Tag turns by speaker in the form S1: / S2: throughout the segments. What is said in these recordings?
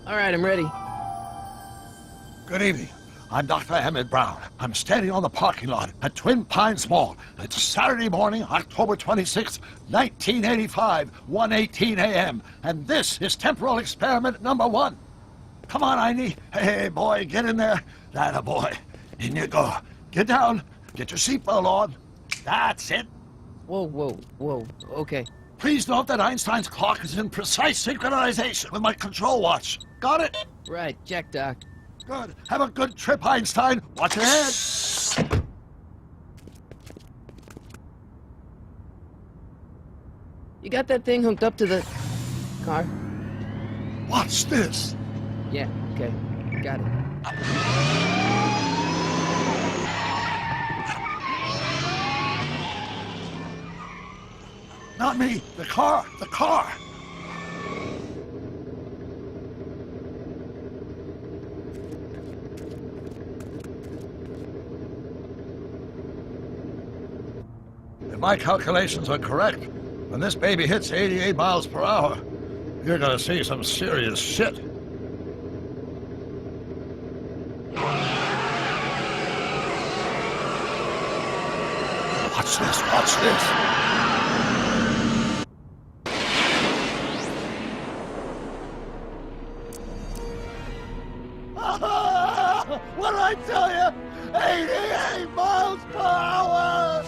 S1: All right, I'm ready.
S2: Good evening. I'm Dr. Emmett Brown. I'm standing on the parking lot at Twin Pines Mall. It's Saturday morning, October 26, 1985, 1:18 a.m. And this is temporal experiment number 1. Come on, Einie. Hey, boy, get in there. That a boy. In you go. Get down. Get your seatbelt on. That's it.
S1: Whoa. Okay.
S2: Please note that Einstein's clock is in precise synchronization with my control watch. Got it?
S1: Right, check, Doc.
S2: Good. Have a good trip, Einstein. Watch your head.
S1: You got that thing hooked up to the car?
S2: Watch this.
S1: Yeah, okay. Got it.
S2: Not me. The car. The car. If my calculations are correct, when this baby hits 88 miles per hour, you're gonna see some serious shit. Watch this, watch this. What did I tell you? 88 miles per hour!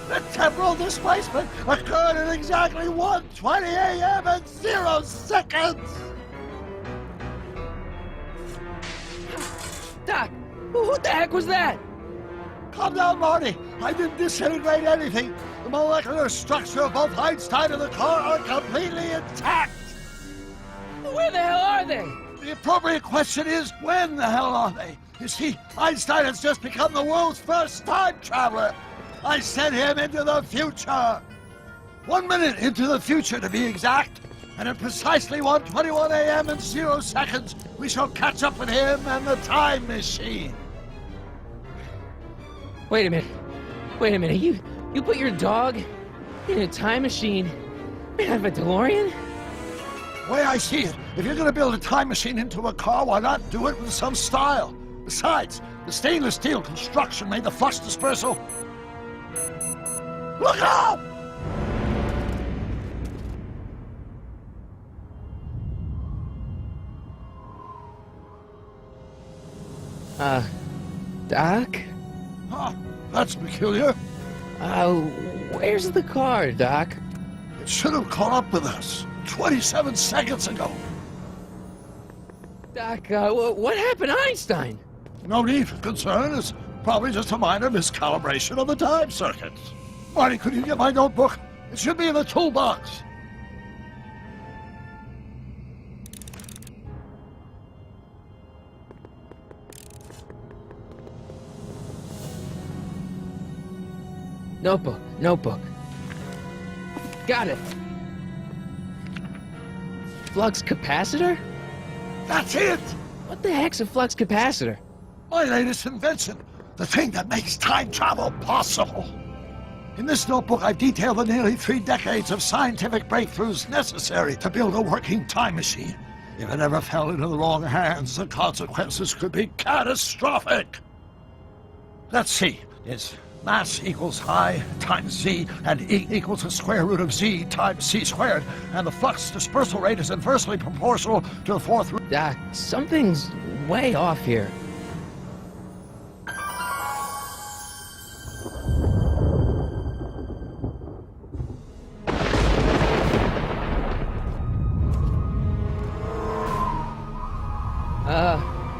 S2: The temporal displacement occurred at exactly 1:20 a.m. and 0 seconds!
S1: Doc, what the heck was that?
S2: Calm down, Marty. I didn't disintegrate anything. The molecular structure of both Einstein and the car are completely intact.
S1: Where the hell are they?
S2: The appropriate question is, when the hell are they? You see, Einstein has just become the world's first time traveler. I sent him into the future. 1 minute into the future, to be exact. And at precisely 1:21 a.m. and 0 seconds, we shall catch up with him and the time machine.
S1: Wait a minute. You put your dog in a time machine made out of a DeLorean?
S2: The way I see it, if you're going to build a time machine into a car, why not do it with some style? Besides, the stainless steel construction made the flux dispersal. Look out!
S1: Doc?
S2: Huh, that's peculiar.
S1: Where's the car, Doc?
S2: It should have caught up with us 27 seconds ago.
S1: Doc, what happened to Einstein?
S2: No need for concern. It's probably just a minor miscalibration of the time circuits. Marty, could you get my notebook? It should be in the toolbox.
S1: Notebook. Got it. Flux capacitor?
S2: That's it!
S1: What the heck's a flux capacitor?
S2: My latest invention. The thing that makes time travel possible. In this notebook, I've detailed the nearly 3 decades of scientific breakthroughs necessary to build a working time machine. If it ever fell into the wrong hands, the consequences could be catastrophic. Let's see. It's mass equals I times Z, and E equals the square root of Z times C squared, and the flux dispersal rate is inversely proportional to the 4th root.
S1: Doc, something's way off here.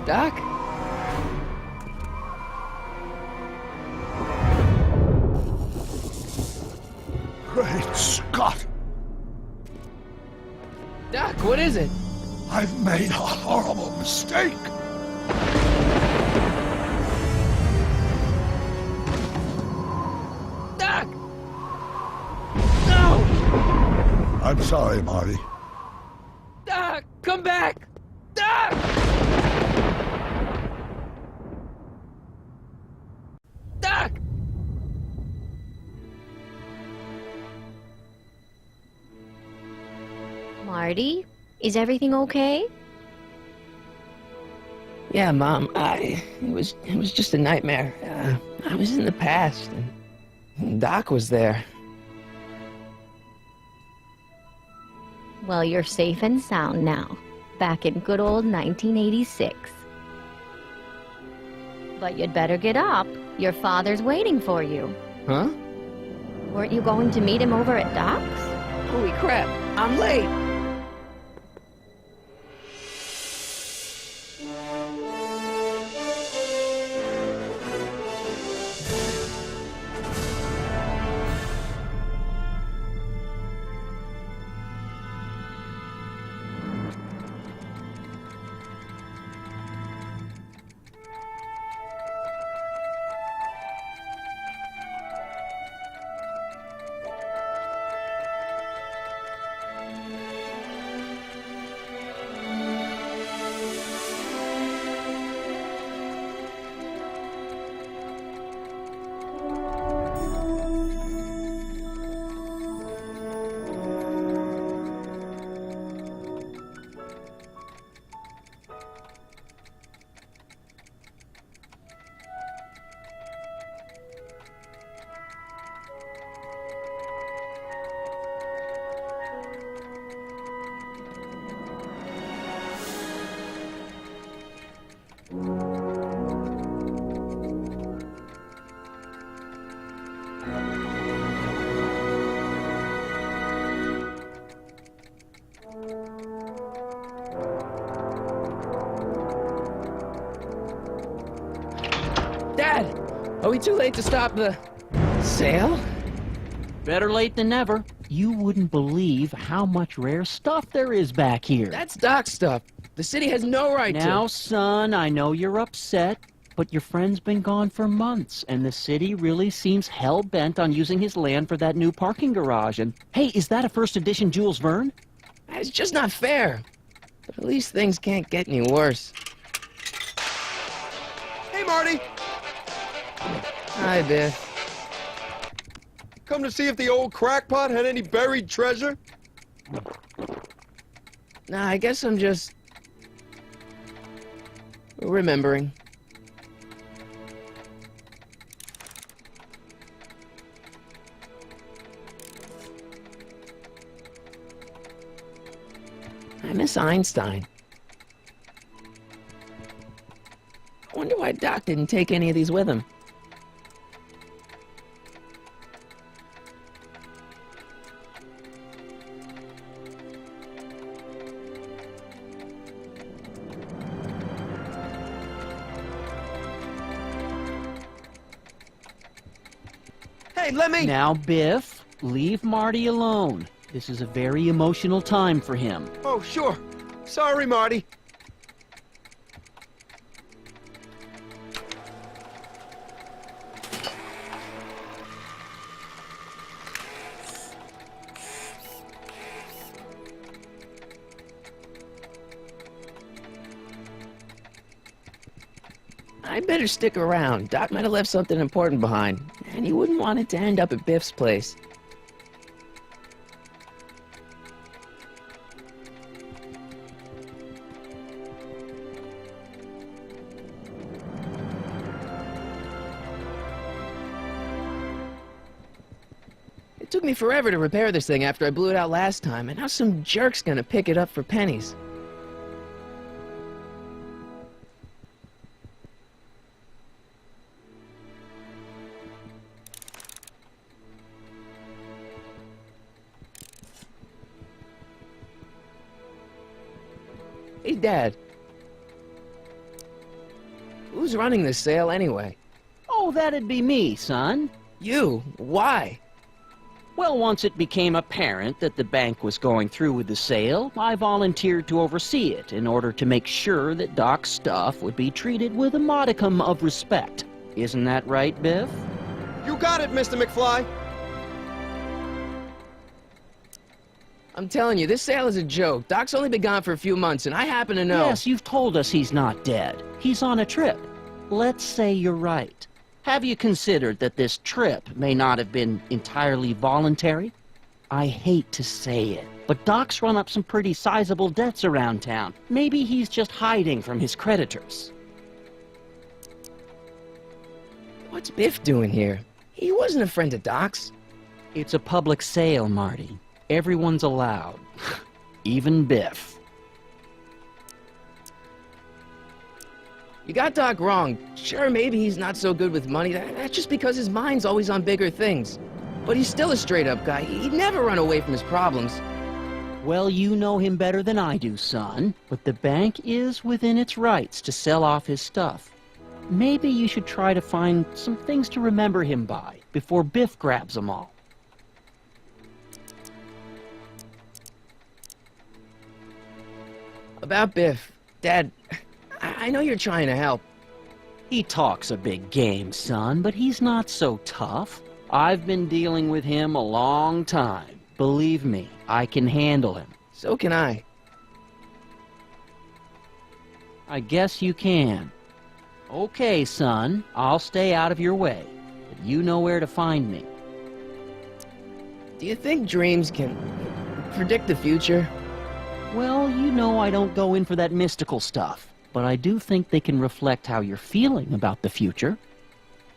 S1: Doc?
S2: Great Scott!
S1: Doc, what is it?
S2: I've made a horrible mistake!
S1: Doc! No!
S2: I'm sorry, Marty.
S1: Doc, come back! Doc! Doc!
S3: Marty, Is everything okay?
S1: Yeah, Mom, it was just a nightmare. I was in the past, and Doc was there.
S3: Well, you're safe and sound now. Back in good old 1986. But you'd better get up. Your father's waiting for you.
S1: Huh?
S3: Weren't you going to meet him over at Doc's?
S1: Holy crap, I'm late! Dad! Are we too late to stop the sale?
S4: Better late than never. You wouldn't believe how much rare stuff there is back here.
S1: That's Doc stuff. The city has no right to...
S4: Now, son, I know you're upset, but your friend's been gone for months, and the city really seems hell-bent on using his land for that new parking garage. And, hey, is that a first edition Jules Verne?
S1: It's just not fair. But at least things can't get any worse.
S5: Hey, Marty!
S1: Hi, Biff.
S5: Come to see if the old crackpot had any buried treasure?
S1: Nah, I guess I'm just... remembering. I miss Einstein. I wonder why Doc didn't take any of these with him.
S5: Hey, let me...
S4: Now, Biff, leave Marty alone. This is a very emotional time for him.
S5: Oh, sure. Sorry, Marty.
S1: I'd better stick around. Doc might have left something important behind, and you wouldn't want it to end up at Biff's place. It took me forever to repair this thing after I blew it out last time, and now some jerk's gonna pick it up for pennies. Hey, Dad. Who's running this sale anyway?
S4: Oh, that'd be me, son.
S1: You? Why?
S4: Well, once it became apparent that the bank was going through with the sale, I volunteered to oversee it in order to make sure that Doc's stuff would be treated with a modicum of respect. Isn't that right, Biff?
S5: You got it, Mr. McFly.
S1: I'm telling you, this sale is a joke. Doc's only been gone for a few months, and I happen to know...
S4: Yes, you've told us he's not dead. He's on a trip. Let's say you're right. Have you considered that this trip may not have been entirely voluntary? I hate to say it, but but Doc's run up some pretty sizable debts around town. Maybe he's just hiding from his creditors.
S1: What's Biff doing here? He wasn't a friend of Doc's.
S4: It's a public sale, Marty. Everyone's allowed. Even Biff.
S1: You got Doc wrong. Sure, maybe he's not so good with money. That's just because his mind's always on bigger things. But he's still a straight-up guy. He'd never run away from his problems.
S4: Well, you know him better than I do, son. But the bank is within its rights to sell off his stuff. Maybe you should try to find some things to remember him by before Biff grabs them all.
S1: About Biff, Dad, I know you're trying to help.
S4: He talks a big game, son, but he's not so tough. I've been dealing with him a long time. Believe me, I can handle him.
S1: So can I.
S4: I guess you can. Okay, son, I'll stay out of your way, but you know where to find me.
S1: Do you think dreams can predict the future?
S4: Well, you know I don't go in for that mystical stuff, but I do think they can reflect how you're feeling about the future.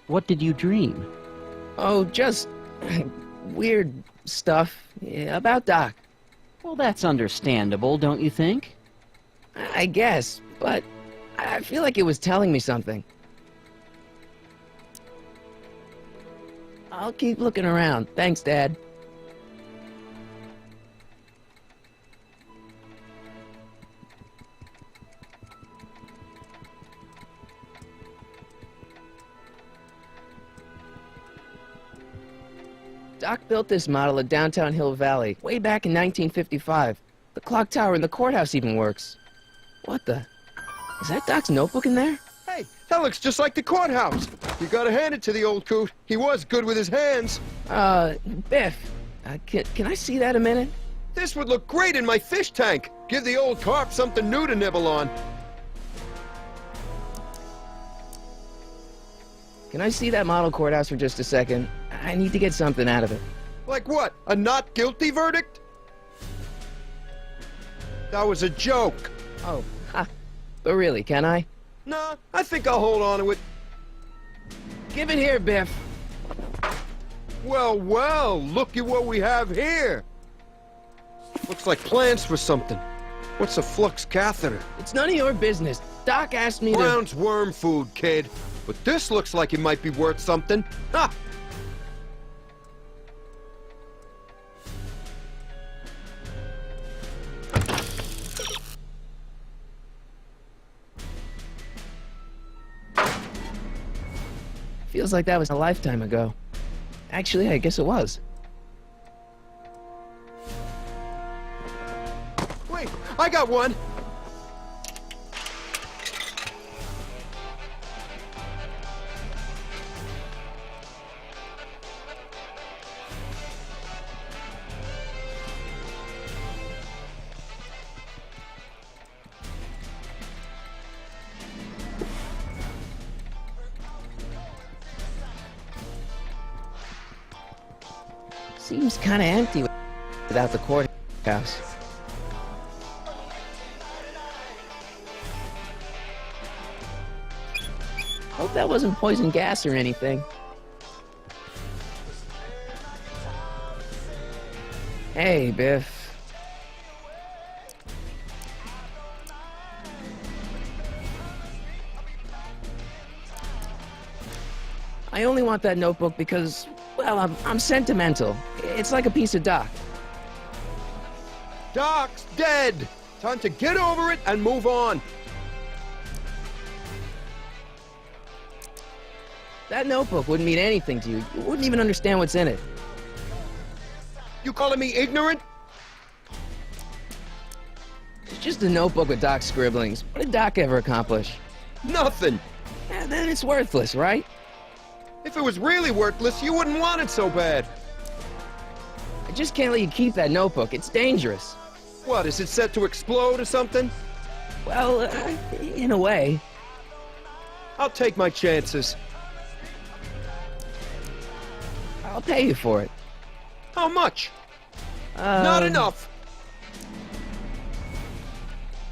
S4: What did you dream?
S1: Oh, just weird stuff about Doc.
S4: Well, that's understandable, don't you think?
S1: I guess, but I feel like it was telling me something. I'll keep looking around. Thanks, Dad. Doc built this model at downtown Hill Valley way back in 1955. The clock tower in the courthouse even works. What the? Is that Doc's notebook in there?
S5: Hey, that looks just like the courthouse. You gotta hand it to the old coot. He was good with his hands.
S1: Biff, can I see that a minute?
S5: This would look great in my fish tank. Give the old carp something new to nibble on.
S1: Can I see that model courthouse for just a second? I need to get something out of it.
S5: Like what? A not guilty verdict? That was a joke.
S1: Oh, ha. But really, can I?
S5: Nah, I think I'll hold on to it.
S1: Give it here, Biff.
S5: Well, well, look at what we have here. Looks like plans for something. What's a flux catheter?
S1: It's none of your business. Doc asked me to...
S5: Brown's worm food, kid. But this looks like it might be worth something. Ha!
S1: Feels like that was a lifetime ago. Actually, I guess it was.
S5: Wait, I got one.
S1: Seems kind of empty without the courthouse. Hope that wasn't poison gas or anything. Hey, Biff. I only want that notebook because, well, I'm sentimental. It's like a piece of Doc.
S5: Doc's dead. Time to get over it and move on.
S1: That notebook wouldn't mean anything to you. You wouldn't even understand what's in it.
S5: You calling me ignorant?
S1: It's just a notebook with Doc's scribblings. What did Doc ever accomplish?
S5: Nothing.
S1: Then it's worthless, right?
S5: If it was really worthless, you wouldn't want it so bad.
S1: I just can't let you keep that notebook. It's dangerous.
S5: What, is it set to explode or something?
S1: Well, in a way.
S5: I'll take my chances.
S1: I'll pay you for it.
S5: How much? Not enough.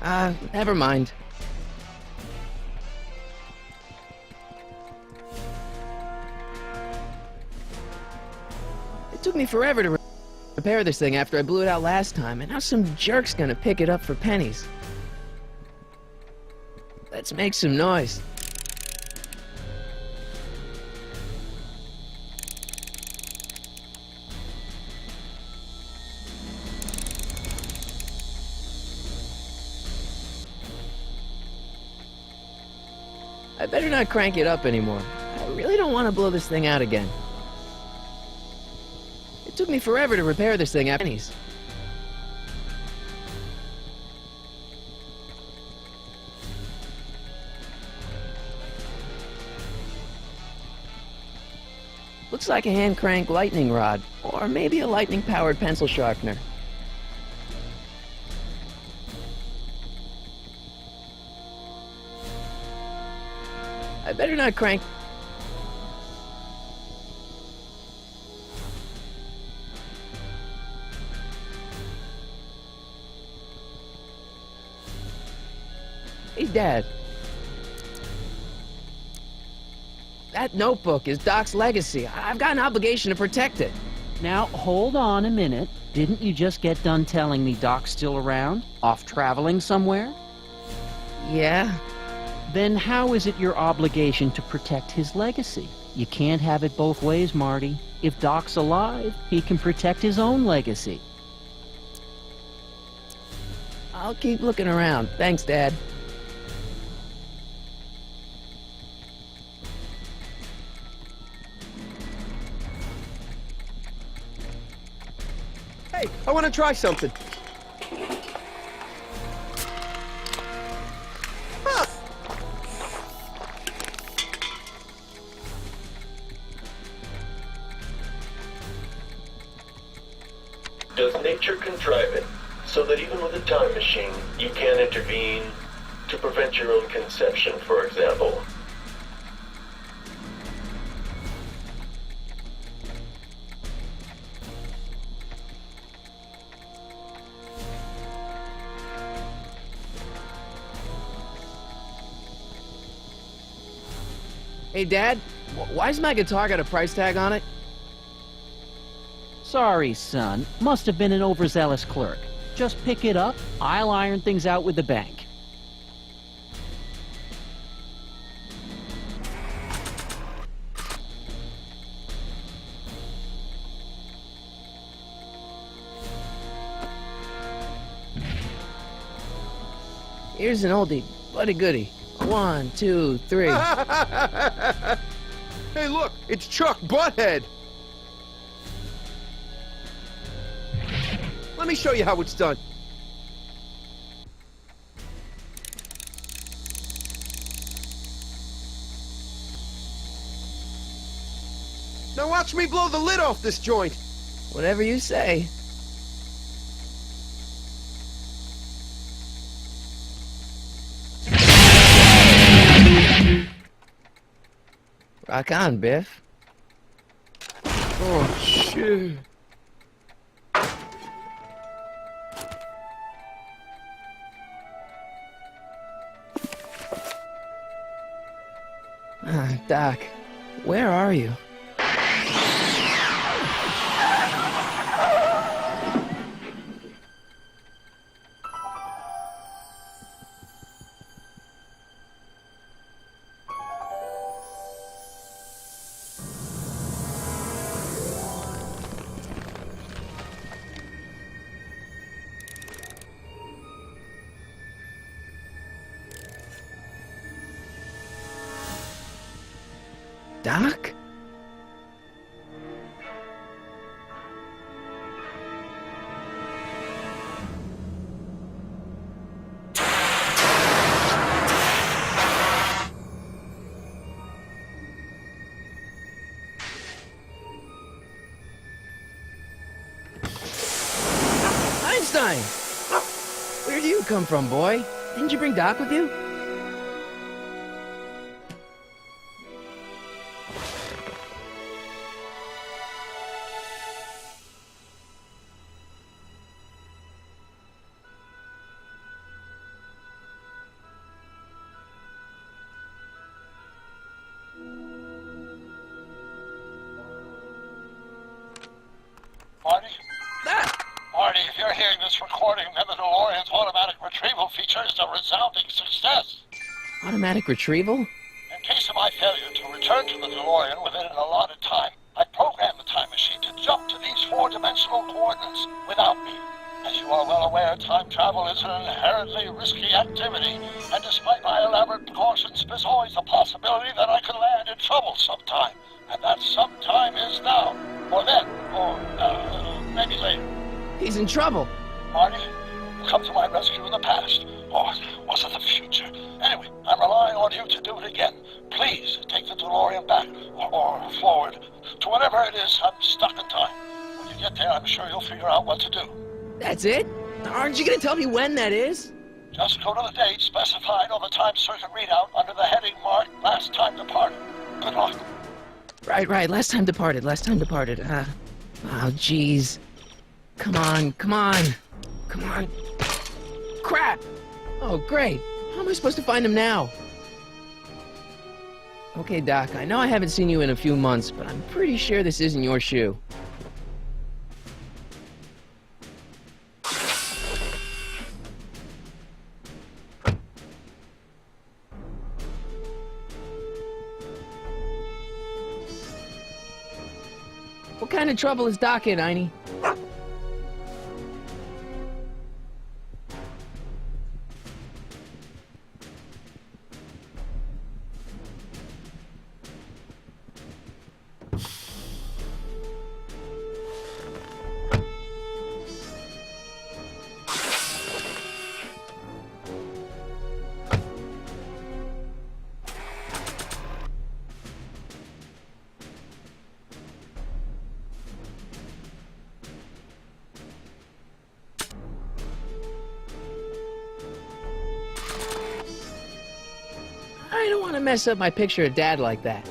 S1: Never mind. It took me forever to repair this thing after I blew it out last time, and now some jerk's gonna pick it up for pennies. Let's make some noise. I better not crank it up anymore. I really don't want to blow this thing out again. It took me forever to repair this thing after pennies. Looks like a hand crank lightning rod, or maybe a lightning powered pencil sharpener. I better not crank. Hey, Dad. That notebook is Doc's legacy. I've got an obligation to protect it.
S4: Now, hold on a minute. Didn't you just get done telling me Doc's still around? Off traveling somewhere?
S1: Yeah?
S4: Then how is it your obligation to protect his legacy? You can't have it both ways, Marty. If Doc's alive, he can protect his own legacy.
S1: I'll keep looking around. Thanks, Dad.
S5: Hey, I want to try something. Ah!
S6: Does nature contrive it so that even with a time machine, you can't intervene to prevent your own conception, for example?
S1: Hey, Dad, why's my guitar got a price tag on it?
S4: Sorry, son. Must have been an overzealous clerk. Just pick it up. I'll iron things out with the bank.
S1: Here's an oldie, but a goodie. 1, 2, 3.
S5: Hey, look, it's Chuck Butthead. Let me show you how it's done. Now watch me blow the lid off this joint.
S1: Whatever you say. Rock on, Biff.
S5: Oh, shit.
S1: Doc, where are you? Doc? Einstein! Where do you come from, boy? Didn't you bring Doc with you?
S2: reporting that the DeLorean's automatic retrieval feature is a resounding success.
S1: Automatic retrieval?
S2: In case of my failure to return to the DeLorean within an allotted time, I programmed the time machine to jump to these four-dimensional coordinates without me. As you are well aware, time travel is an inherently risky activity, and despite my elaborate precautions, there's always a possibility that I could land in trouble sometime. And that sometime is now, or then, or maybe later.
S1: He's in trouble.
S2: Marty, you come to my rescue in the past, or was it the future? Anyway, I'm relying on you to do it again. Please take the DeLorean back, or forward, to whatever it is. I'm stuck in time. When you get there, I'm sure you'll figure out what to do.
S1: That's it? Aren't you gonna tell me when that is?
S2: Just go to the date specified on the time circuit readout under the heading marked Last Time Departed. Good luck.
S1: Right. Last time departed. Oh, jeez. Come on. Crap! Oh, great. How am I supposed to find him now? Okay, Doc, I know I haven't seen you in a few months, but I'm pretty sure this isn't your shoe. What kind of trouble is Doc in, Einie? I don't want to mess up my picture of Dad like that.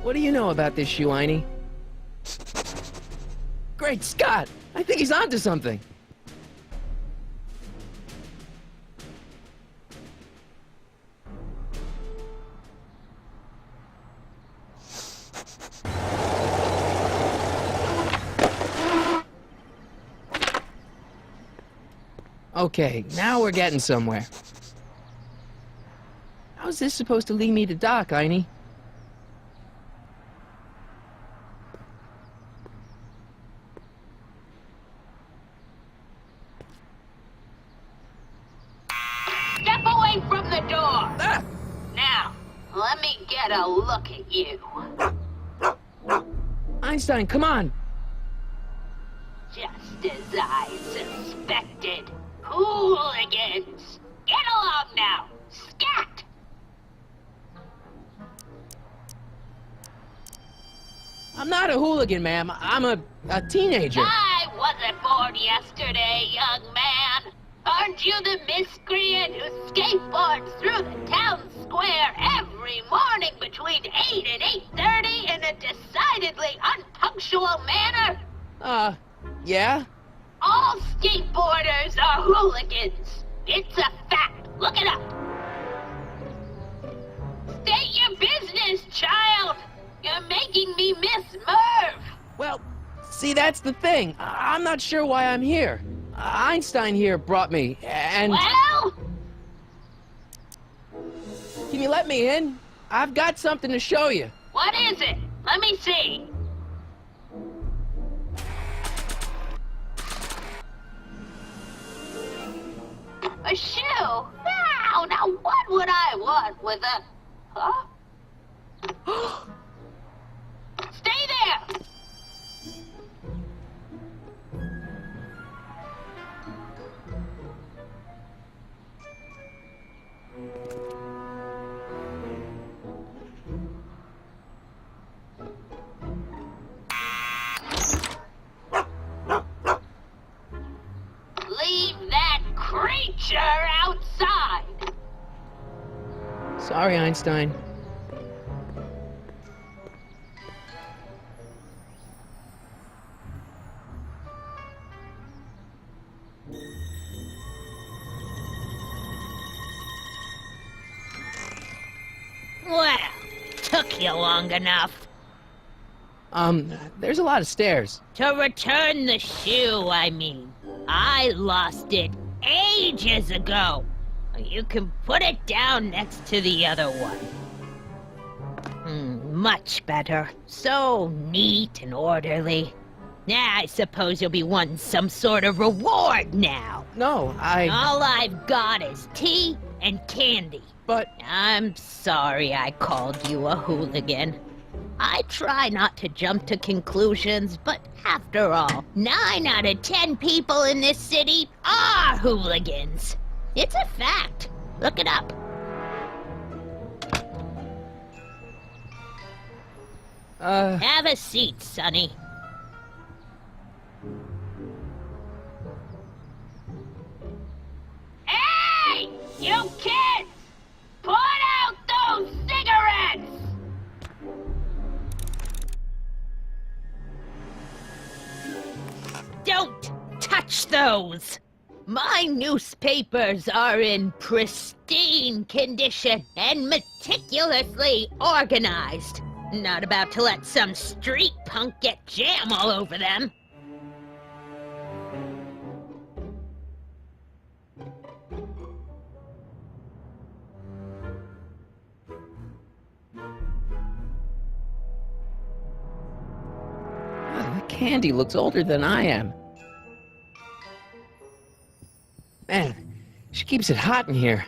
S1: What do you know about this shoe, Einie? Great Scott! I think he's onto something. Okay, now we're getting somewhere. How's this supposed to lead me to Doc, Einie?
S7: Step away from the door!
S1: Ah!
S7: Now, let me get a look at you.
S1: Einstein, come on!
S7: Just as I suspected. Hooligans! Get along now! Scat!
S1: I'm not a hooligan, ma'am. I'm a teenager.
S7: I wasn't born yesterday, young man. Aren't you the miscreant who skateboards through the town square every morning between 8 and 8:30 in a decidedly unpunctual manner?
S1: Yeah?
S7: All skateboarders are hooligans. It's a fact. Look it up. State your business, child. You're making me miss Merv.
S1: Well, see, that's the thing. I'm not sure why I'm here. Einstein here brought me, and...
S7: Well?
S1: Can you let me in? I've got something to show you.
S7: What is it? Let me see. A shoe? Now what would I want with a... Huh? Stay there! Leave that creature outside!
S1: Sorry, Einstein.
S7: took you long enough?
S1: There's a lot of stairs.
S7: To return the shoe, I mean. I lost it ages ago. You can put it down next to the other one. Much better. So neat and orderly. I suppose you'll be wanting some sort of reward now.
S1: No,
S7: All I've got is tea and candy.
S1: But...
S7: I'm sorry I called you a hooligan. I try not to jump to conclusions, but after all, 9 out of 10 people in this city are hooligans. It's a fact. Look it up. Have a seat, Sonny. Hey! You kids! Put out those cigarettes! Don't touch those! My newspapers are in pristine condition and meticulously organized. Not about to let some street punk get jam all over them.
S1: The candy looks older than I am. Man, she keeps it hot in here.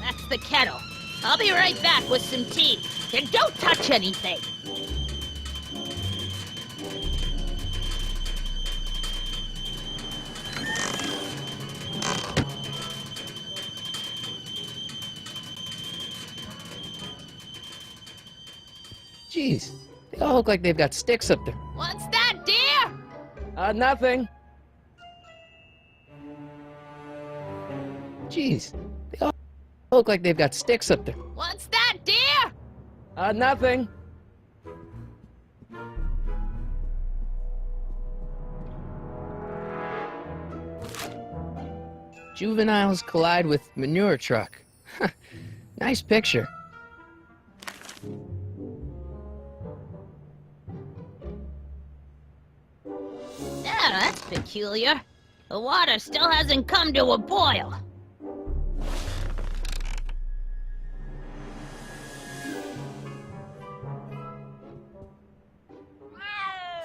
S7: That's the kettle. I'll be right back with some tea. And don't touch anything.
S1: Jeez, they all look like they've got sticks up there.
S7: What's that, dear?
S1: Nothing. Jeez, they all look like they've got sticks up there.
S7: What's that, dear?
S1: Nothing. Juveniles collide with manure truck. Nice picture.
S7: Yeah, that's peculiar. The water still hasn't come to a boil.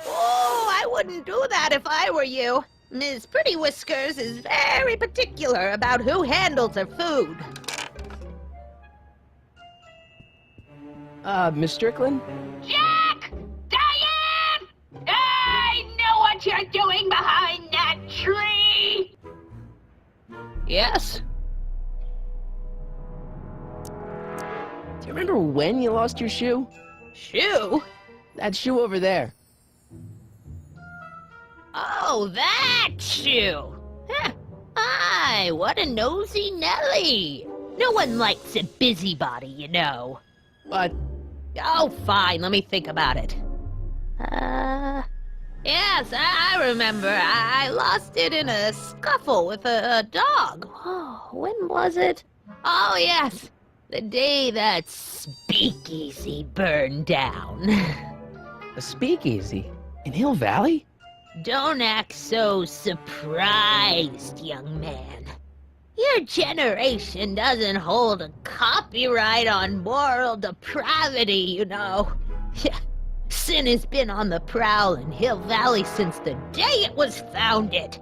S7: Oh, I wouldn't do that if I were you. Ms. Pretty Whiskers is very particular about who handles her food.
S1: Miss Strickland?
S7: Jack! Diane! I know what you're doing behind that tree!
S4: Yes?
S1: Do you remember when you lost your shoe?
S7: Shoe?
S1: That shoe over there.
S7: Oh, that shoe! Huh. Aye, what a nosy Nelly! No one likes a busybody, you know.
S1: But...
S7: Oh, fine, let me think about it. Yes, I remember. I lost it in a scuffle with a dog. Oh, when was it? Oh, yes, the day that speakeasy burned down.
S1: a speakeasy? In Hill Valley?
S7: Don't act so surprised, young man. Your generation doesn't hold a copyright on moral depravity, you know. Sin has been on the prowl in Hill Valley since the day it was founded.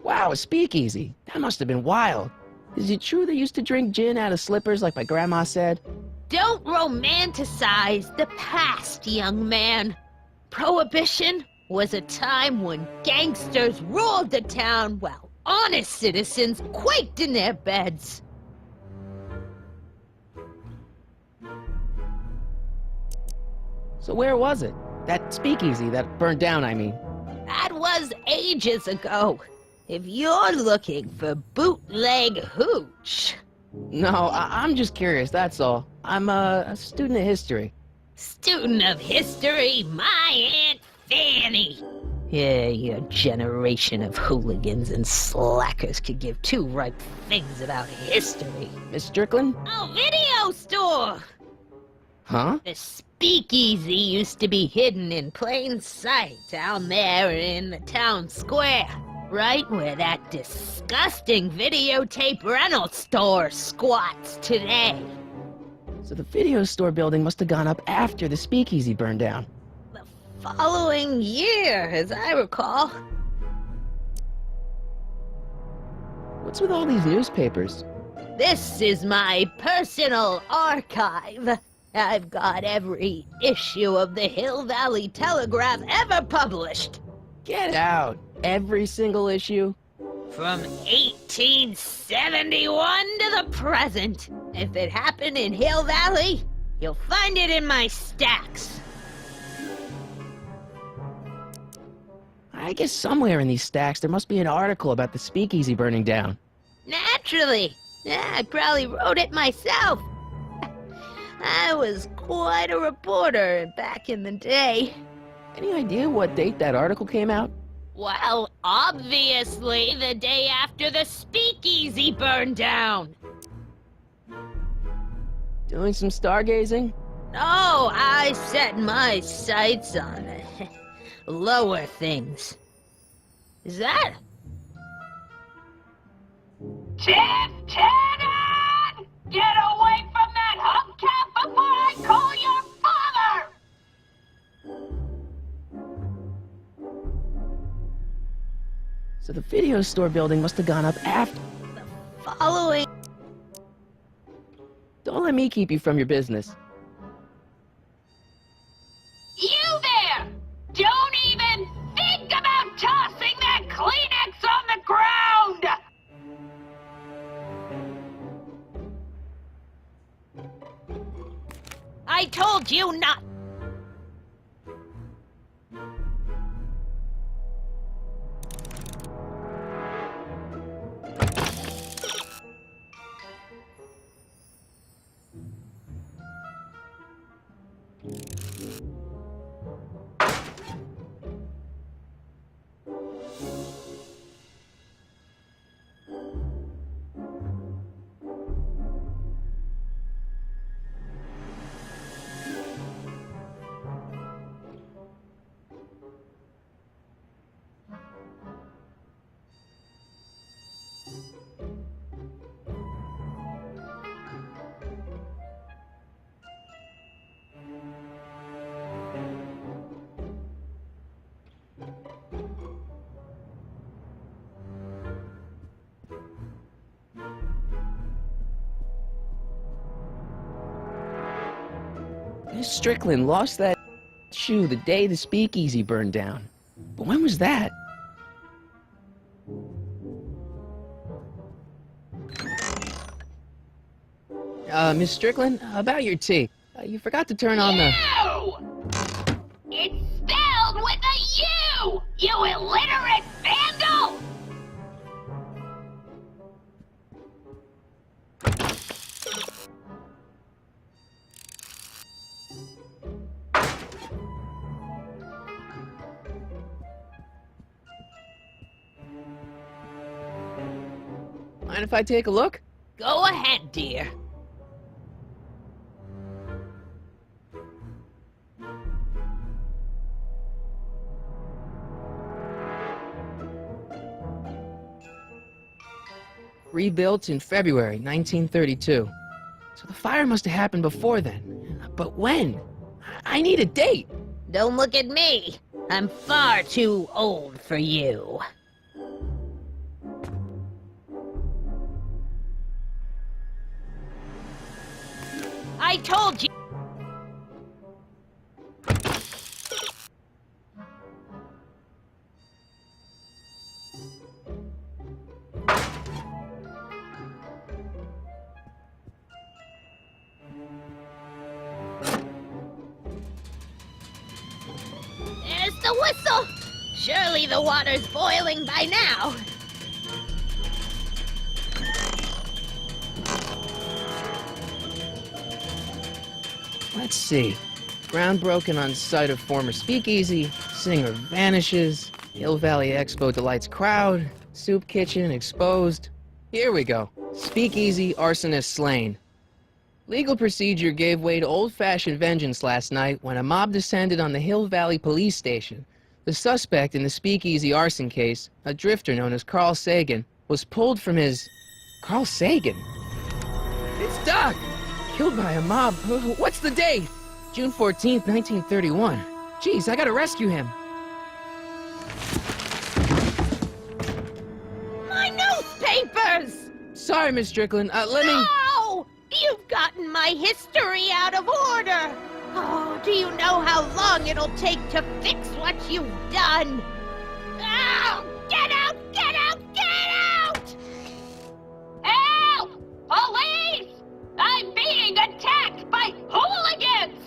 S1: Wow, a speakeasy. That must have been wild. Is it true they used to drink gin out of slippers like my grandma said?
S7: Don't romanticize the past, young man. Prohibition was a time when gangsters ruled the town while honest citizens quaked in their beds.
S1: So where was it? That speakeasy that burned down, I mean.
S7: That was ages ago. If you're looking for bootleg hooch.
S1: No, I'm just curious, that's all. I'm a student of history.
S7: Student of history, my Aunt Fanny. Yeah, your generation of hooligans and slackers could give two ripe figs about history.
S1: Miss Strickland?
S7: Oh, video store!
S1: Huh?
S7: The speakeasy used to be hidden in plain sight down there in the town square. Right where that disgusting videotape rental store squats today.
S1: So the video store building must have gone up after the speakeasy burned down.
S7: The following year, as I recall.
S1: What's with all these newspapers?
S7: This is my personal archive. I've got every issue of the Hill Valley Telegraph ever published.
S1: Get out! Every single issue?
S7: From 1871 to the present. If it happened in Hill Valley, you'll find it in my stacks.
S1: I guess somewhere in these stacks there must be an article about the speakeasy burning down.
S7: Naturally. Yeah, I probably wrote it myself. I was quite a reporter back in the day.
S1: Any idea what date that article came out?
S7: Well, obviously the day after the speakeasy burned down.
S1: Doing some stargazing?
S7: No, I set my sights on lower things. Is that? Lieutenant! Get away from that hubcap before I call your father!
S1: So the video store building must have gone up after.
S7: The following...
S1: Don't let me keep you from your business.
S7: You there! Don't even think about tossing that Kleenex on the ground! I told you not...
S1: Miss Strickland lost that shoe the day the speakeasy burned down. But when was that? Miss Strickland, about your tea. You forgot to turn on the...
S7: You! It's spelled with a U! You illiterate vandal!
S1: Mind if I take a look?
S7: Go ahead, dear.
S1: Rebuilt in February 1932. So the fire must have happened before then. But when? I need a date.
S7: Don't look at me. I'm far too old for you. I told you. the whistle! Surely the water's boiling by now.
S1: Let's see. Ground broken on site of former speakeasy. Singer vanishes. Hill Valley Expo delights crowd. Soup kitchen exposed. Here we go. Speakeasy arsonist slain. Legal procedure gave way to old-fashioned vengeance last night when a mob descended on the Hill Valley police station. The suspect in the speakeasy arson case, a drifter known as Carl Sagan, was pulled from his... Carl Sagan? It's Doc! Killed by a mob. What's the date? June 14th, 1931. Jeez, I gotta rescue him.
S7: My newspapers!
S1: Sorry, Miss Strickland. Let me...
S7: No! You've gotten my history out of order! Oh, do you know how long it'll take to fix what you've done? Oh, get out! Get out! Get out! Help! Police! I'm being attacked by hooligans!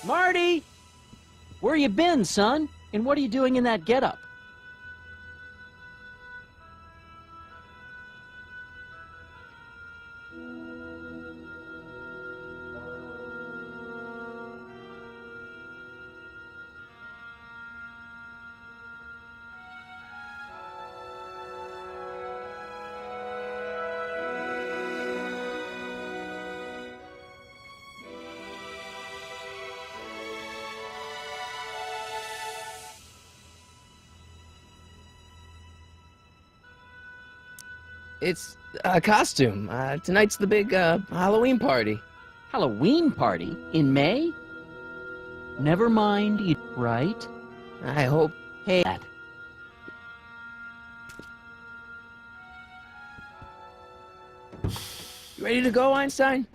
S4: Marty! Where you been, son? And what are you doing in that getup?
S1: It's a costume. Tonight's the big, Halloween party.
S4: Halloween party? In May? Never mind, right?
S1: I hope...
S4: Hey,
S1: You ready to go, Einstein?